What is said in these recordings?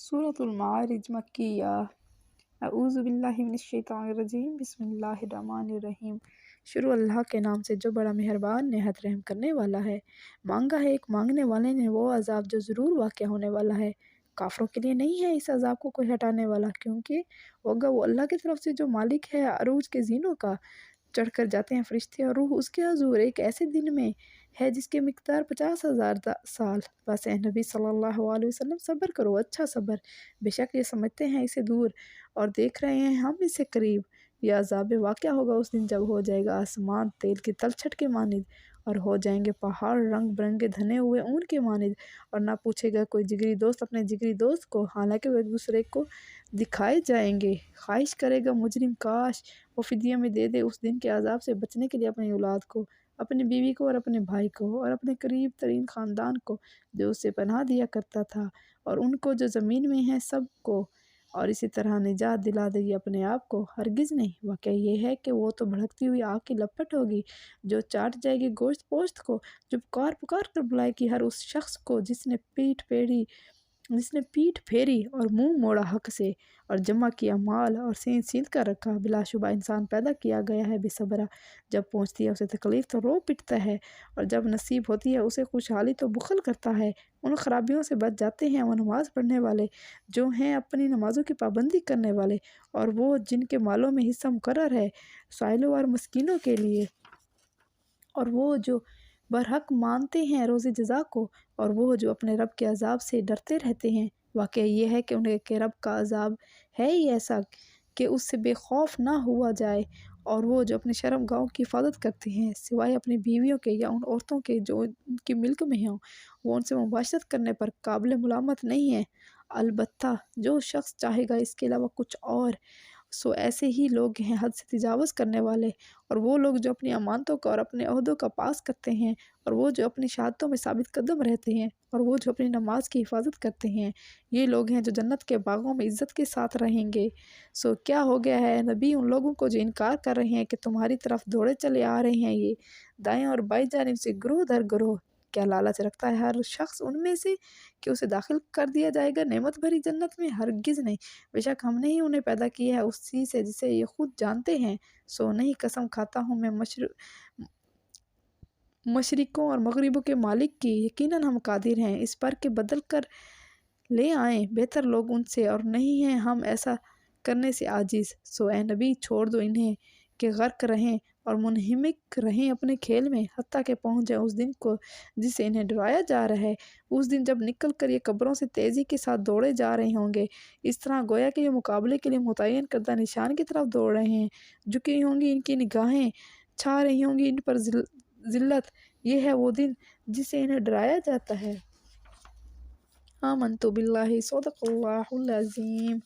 सूरत अल-मारिज मक्किया। अऊज़ु बिल्लाहि मिनश्शैतानिर्रजीम बिस्मिल्लाहिर्रहमानिर्रहीम। शुरू अल्लाह के नाम से जो बड़ा मेहरबान निहायत रहम करने वाला है। मांगा है एक मांगने वाले ने वो अजाब जो ज़रूर वाक़या होने वाला है। काफिरों के लिए नहीं है इस अजाब को कोई हटाने वाला, क्योंकि होगा वो अल्लाह की तरफ से जो मालिक है अरूज के ज़ीनों का। चढ़कर जाते हैं फरिश्ते और रूह उसके हुज़ूर एक ऐसे दिन में है जिसकी मिक़दार 50,000 साल। बस ए नबी सल्लल्लाहु अलैहि वसल्लम सब्र करो, अच्छा सब्र। बेशक ये समझते हैं इसे दूर और देख रहे हैं हम इसे करीब। यह अज़ाब वाक़या होगा उस दिन जब हो जाएगा आसमान तेल की तलछट के मानिद और हो जाएंगे पहाड़ रंग बिरंगे धने हुए ऊन के मानिद। और ना पूछेगा कोई जिगरी दोस्त अपने जिगरी दोस्त को, हालांकि वो एक दूसरे को दिखाए जाएंगे। ख्वाहिश करेगा मुजरिम काश वो फिदिया में दे दे उस दिन के अजाब से बचने के लिए अपनी औलाद को, अपनी बीवी को और अपने भाई को और अपने करीब तरीन ख़ानदान को जो उससे पनाह दिया करता था, और उनको जो ज़मीन में है सब को, और इसी तरह निजात दिला देगी अपने आप को। हरगिज़ नहीं, वाक़या ये है कि वो तो भड़कती हुई आग की लपट होगी जो चाट जाएगी गोश्त पोश्त को, जो पुकार पुकार कर बुलाएगी हर उस शख्स को जिसने पीठ फेरी और मुंह मोड़ा हक से और जमा किया माल और सींध कर रखा। बिलाशुबा इंसान पैदा किया गया है बेसब्रा। जब पहुंचती है उसे तकलीफ़ तो रो पिटता है, और जब नसीब होती है उसे खुशहाली तो बुखल करता है। उन खराबियों से बच जाते हैं वो नमाज़ पढ़ने वाले जो हैं अपनी नमाज़ों की पाबंदी करने वाले, और वो जिनके मालों में हिस्सा मुकर्रर है साइलों और मस्कीनों के लिए, और वो जो बरहक मानते हैं रोज़ी जज़ा को, और वो जो अपने रब के अजाब से डरते रहते हैं। वाक़या ये है कि उनके रब का अजाब है ही ऐसा कि उससे बेखौफ ना हुआ जाए। और वो जो अपने शर्म गाहों की हिफाजत करते हैं सिवाय अपनी बीवियों के या उन औरतों के जो उनकी मिल्क में हों, वो उनसे मुबाशरत करने पर काबिल मुलामत नहीं है। अलबत्ता जो शख्स चाहेगा इसके अलावा कुछ और, सो ऐसे ही लोग हैं हद से तजावुज़ करने वाले, और वो लोग जो अपनी अमानतों का और अपने अहदों का पास करते हैं, और वो जो अपनी शहादतों में साबित कदम रहते हैं, और वो जो अपनी नमाज की हिफाजत करते हैं। ये लोग हैं जो जन्नत के बागों में इज़्ज़त के साथ रहेंगे। सो क्या हो गया है नबी उन लोगों को जो इनकार कर रहे हैं कि तुम्हारी तरफ दौड़े चले आ रहे हैं ये दाएं और बाएं जानिब से ग्रोह दर ग्रोह। क्या लालच रखता है हर शख्स उनमें से कि उसे दाखिल कर दिया जाएगा नेमत भरी जन्नत में? हरगिज़ नहीं। बेशक हमने ही उन्हें पैदा किया है उसी से जिसे ये खुद जानते हैं। सो नहीं, कसम खाता हूँ मैं मशरिकों और मगरिबों के मालिक की, यकीनन हम कादिर हैं इस पर कि बदल कर ले आएं बेहतर लोग उनसे, और नहीं हैं हम ऐसा करने से आजिज़। सो ए नबी छोड़ दो इन्हें कि गर्क रहें और मुनहमिक रहें अपने खेल में, हत्ता के पहुँच जाए उस दिन को जिससे इन्हें डराया जा रहा है। उस दिन जब निकल कर ये कब्रों से तेज़ी के साथ दौड़े जा रहे होंगे, इस तरह गोया कि ये मुकाबले के लिए मुतय्यन करदा निशान की तरफ दौड़ रहे हैं। झुकी होंगी इनकी निगाहें, छा रही होंगी इन पर ज़िल्लत। ये है वो दिन जिससे इन्हें डराया जाता है। आमन्तु बिल्लाहि सदक़ल्लाहुल अज़ीम।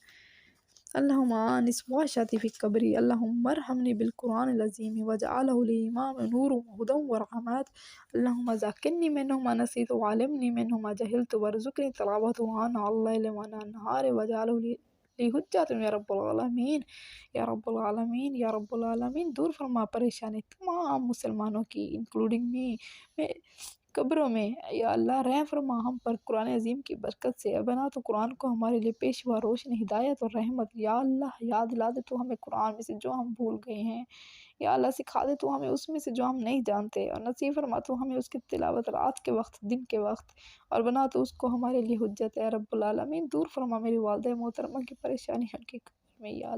अल्लाहुम्मा आनिस वाशती फ़ी क़ब्री अल्लाहुम्मा अरहमनी बिल क़ुरआनिल अज़ीम वजअलहु ली इमामन नूरन व हुदन व रहमत। अल्लाहुम्मा ज़क्किरनी मिन्हु मा नसीतु व अल्लिमनी मिन्हु मा जहिलतु वरज़ुक़नी तिलावतहु आना अल-लैलि व आना अन-नहारि वजअलहु ली हुज्जतन या रब्बल आलमीन या रब्बल आलमीन या रब्बल आलमीन। दूर फरमा परेशानी तमाम मुसलमानों की इंक्लूडिंग मी कब्रों में। या अल्लाह रहम फरमा हम पर कुरान अज़ीम की बरकत से। बना तो कुरान को हमारे लिए पेशवा रोशनी हिदायत और रहमत। या अल्लाह याद दिला दे तो हमें कुरान में से जो हम भूल गए हैं। या अल्लाह सिखा दे तो हमें उसमें से जो हम नहीं जानते, और नसीब फरमा तो हमें उसकी तिलावत रात के वक्त दिन के वक्त, और बना तो उसको हमारे लिए हुज्जत है रब्बुल आलमीन। दूर फरमा मेरी वालिदा मोहतरमा की परेशानी उनकी कब्र में। या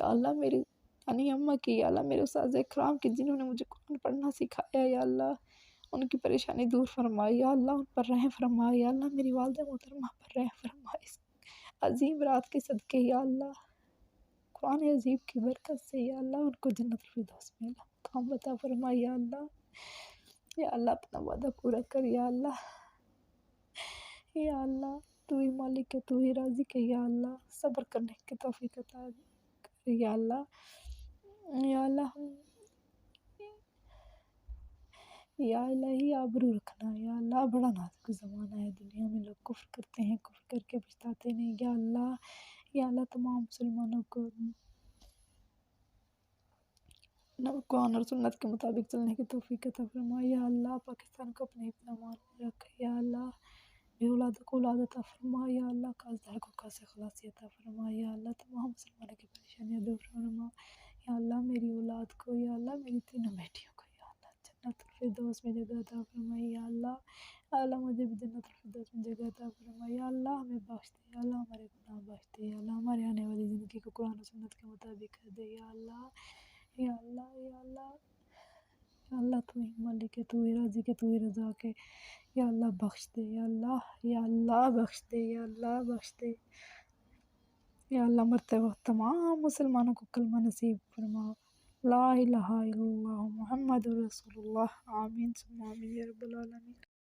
अल्लाह मेरी अनी अम्मा की, या अल्लाह मेरे उस्ताद इकराम की जिन्होंने मुझे कुरान पढ़ना सिखाया, या अल्लाह उनकी परेशानी दूर फरमा। या अल्लाह उन पर रहम फरमा। या अल्लाह मेरी वालिदा मोहतरमा पर रहम फरमा इस अजीम रात के सदके। या अल्लाह कुरान अजीब की बरकत से या अल्लाह उनको जन्नतुल फिरदौस में मकाम अता फरमा। या अल्लाह अपना वादा पूरा कर। या अल्लाह तू ही मालिक है, तू ही राज़िक है। या अल्लाह सब्र करने की तौफीक अता कर। या अल्लाह या इलाही आबरू रखना। या अल्लाह बड़ा नाजुक ज़माना है, दुनिया में लोग कुफ्र करते हैं, कुफ्र करके पछताते नहीं। या अल्लाह तमाम मुसलमानों को कुरान और सुन्नत के मुताबिक चलने की तौफीक अता फरमा। या अल्लाह पाकिस्तान को अपने हिफ्ज़-ओ-अमान में रख। या بے اولادوں کو اولاد عطا فرما یا اللہ، قرض دار کو قرض سے خلاصی عطا فرما یا اللہ، تمام مسلمانوں کی پریشانیاں دور فرما یا اللہ، میری اولاد کو یا اللہ، میری تینوں بیٹیوں کو یا اللہ جنت الفردوس میں جگہ عطا فرما یا اللہ، یا اللہ مجھے بھی جنت الفردوس میں جگہ عطا فرما یا اللہ، ہمیں بخش دے یا اللہ، ہمارے گناہ بخش دے یا اللہ، ہمارے آنے والی زندگی کو قرآن و سنت کے مطابق کر دے یا اللہ، یا اللہ، یا اللہ، یا اللہ، تو ہی مالک ہے، تو ہی رازق ہے، تو ہی رزاق ہے یا اللہ، بخش دے یا اللہ، یا اللہ بخش دے یا اللہ، بخش دے یا اللہ، مرتے وقت تمام مسلمانوں کو کلمہ نصیب فرما، لا الہ الا اللہ محمد رسول اللہ، آمین ثم آمین یا رب العالمین۔